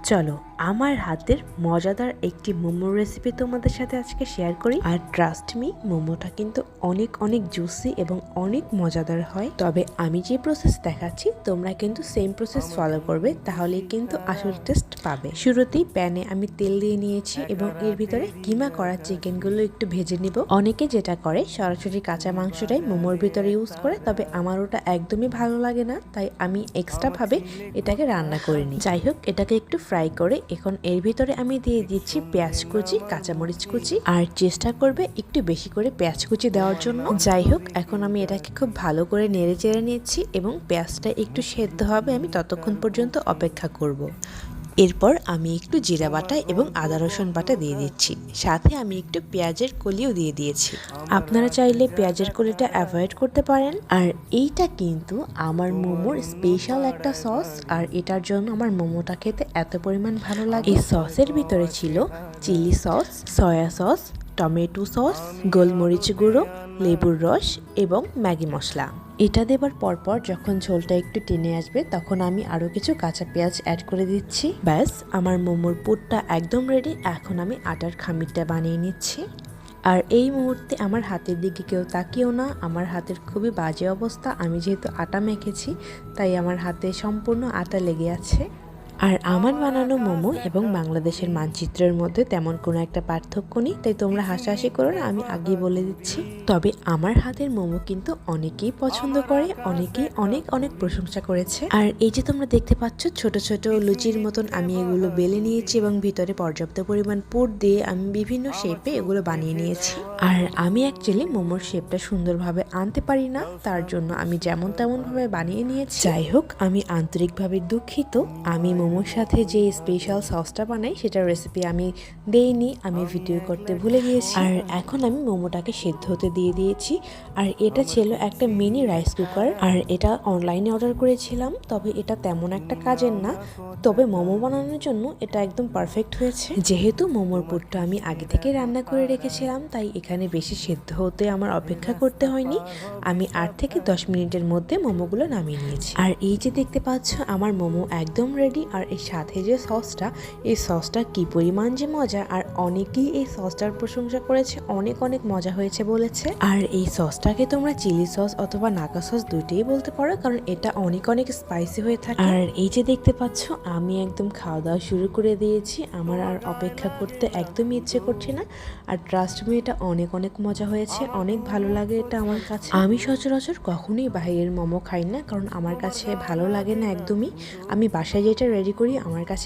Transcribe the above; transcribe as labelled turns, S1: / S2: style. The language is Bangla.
S1: চলো আমার হাতের মজাদার একটি মোমোর রেসিপি তোমাদের সাথে আজকে শেয়ার করি। আর ট্রাস্ট মি, মোমোটা কিন্তু অনেক অনেক জুসি এবং অনেক মজাদার হয়। তবে আমি যে প্রসেস দেখাচ্ছি তোমরা কিন্তু সেম প্রসেস ফলো করবে, তাহলেই কিন্তু আসল টেস্ট পাবে। শুরুতেই প্যানে আমি তেল দিয়ে নিয়েছি এবং এর ভিতরে কিমা করা চিকেনগুলো একটু ভেজে নিব। অনেকে যেটা করে সরাসরি কাঁচা মাংসটাই মোমোর ভিতরে ইউজ করে, তবে আমার ওটা একদমই ভালো লাগে না, তাই আমি এক্সট্রা ভাবে এটাকে রান্না করে নিই। যাই হোক, এটাকে একটু ফ্রাই করে এখন এর ভিতরে আমি দিয়ে দিচ্ছি পেঁয়াজ কুচি, কাঁচামরিচ কুচি, আর চেষ্টা করবে একটু বেশি করে পেঁয়াজ কুচি দেওয়ার জন্য। যাই হোক, এখন আমি এটাকে খুব ভালো করে নেড়ে চেড়ে নিচ্ছি এবং পেঁয়াজটা একটু সেদ্ধ হবে, আমি ততক্ষণ পর্যন্ত অপেক্ষা করব। এরপর আমি একটু জিরা বাটা এবং আদা রসুন বাটা দিয়ে দিচ্ছি, সাথে আমি একটু পেঁয়াজের কলিও দিয়ে দিয়েছি। আপনারা চাইলে পেঁয়াজের কলিটা অ্যাভয়েড করতে পারেন। আর এইটা কিন্তু আমার মোমোর স্পেশাল একটা সস, আর এটার জন্য আমার মোমোটা খেতে এত পরিমাণ ভালো লাগে। এই সসের ভিতরে ছিল chilli sauce, soya sauce, tomato sauce, গোলমরিচ গুঁড়ো, লেবুর রস এবং ম্যাগি মশলা। এটা দেবার পরপর যখন ঝোলটা একটু টেনে আসবে তখন আমি আরও কিছু কাঁচা পেঁয়াজ অ্যাড করে দিচ্ছি। ব্যাস, আমার মোমোর পুরটা একদম রেডি। এখন আমি আটার খামিরটা বানিয়ে নিচ্ছি। আর এই মুহূর্তে আমার হাতের দিকে কেউ তাকিয়েও না, আমার হাতের খুবই বাজে অবস্থা। আমি যেহেতু আটা মেখেছি তাই আমার হাতে সম্পূর্ণ আটা লেগে আছে। আর আমার বানানো মোমো এবং বাংলাদেশের মানচিত্রের মধ্যে তেমন কোনো একটা পার্থক্য নেই, তাই তোমরা হাসাহাসি করো না, আমি আগেই বলে দিচ্ছি। তবে আমার হাতের মোমো কিন্তু অনেকেই পছন্দ করে, অনেকেই অনেক অনেক প্রশংসা করেছে। আর এই যে তোমরা দেখতে পাচ্ছ ছোট ছোট লুচির মতন আমি এগুলো বেলে নিয়েছি এবং ভিতরে পর্যাপ্ত পরিমাণ পুর দিয়ে আমি বিভিন্ন শেপে এগুলো বানিয়ে নিয়েছি। আর আমি অ্যাকচুয়ালি মোমোর শেপটা সুন্দরভাবে আনতে পারি না, তার জন্য আমি যেমন তেমন ভাবে বানিয়ে নিয়েছি। যাই হোক, আমি আন্তরিকভাবে দুঃখিত। আমি মোমোর সাথে যে স্পেশাল সসটা বানাই সেটার রেসিপি আমি দেইনি, আমি ভিডিও করতে ভুলে গিয়েছি। আর এখন আমি মোমোটাকে সেদ্ধ হতে দিয়ে দিয়েছি। আর এটা ছিল একটা মিনি রাইস কুকার, আর এটা অনলাইনে অর্ডার করেছিলাম, তবে এটা তেমন একটা কাজের না, তবে মোমো বানানোর জন্য এটা একদম পারফেক্ট হয়েছে। যেহেতু মোমোর পুরটা আমি আগে থেকে রান্না করে রেখেছিলাম, তাই এখানে বেশি সেদ্ধ হতে আমার অপেক্ষা করতে হয়নি। আমি 8 থেকে 10 মিনিটের মধ্যে মোমোগুলো নামিয়ে নিয়েছি। আর এই যে দেখতে পাচ্ছ আমার মোমো একদম রেডি। আর এর সাথে যে সসটা, এই সসটা কি পরিমাণ যে মজা, আর অনেকেই এই সসটার প্রশংসা করেছে, অনেক অনেক মজা হয়েছে বলেছে। আর এই সসটাকে তোমরা চিলি সস অথবা নাকা সস দুইটাই বলতে পারো, কারণ এটা অনেক অনেক স্পাইসি হয়ে থাকে। আর এই যে দেখতে পাচ্ছ আমি একদম খাওয়া দাওয়া শুরু করে দিয়েছি, আমার আর অপেক্ষা করতে একদমই ইচ্ছে করছে না। আর ট্রাস্ট মি, এটা অনেক অনেক মজা হয়েছে, অনেক ভালো লাগে এটা আমার কাছে। আমি সচরাচর কখনোই বাইরের মোমো খাই না, কারণ আমার কাছে ভালো লাগে না একদমই। আমি বাসায় যেটা রেডি করি আমার কাছে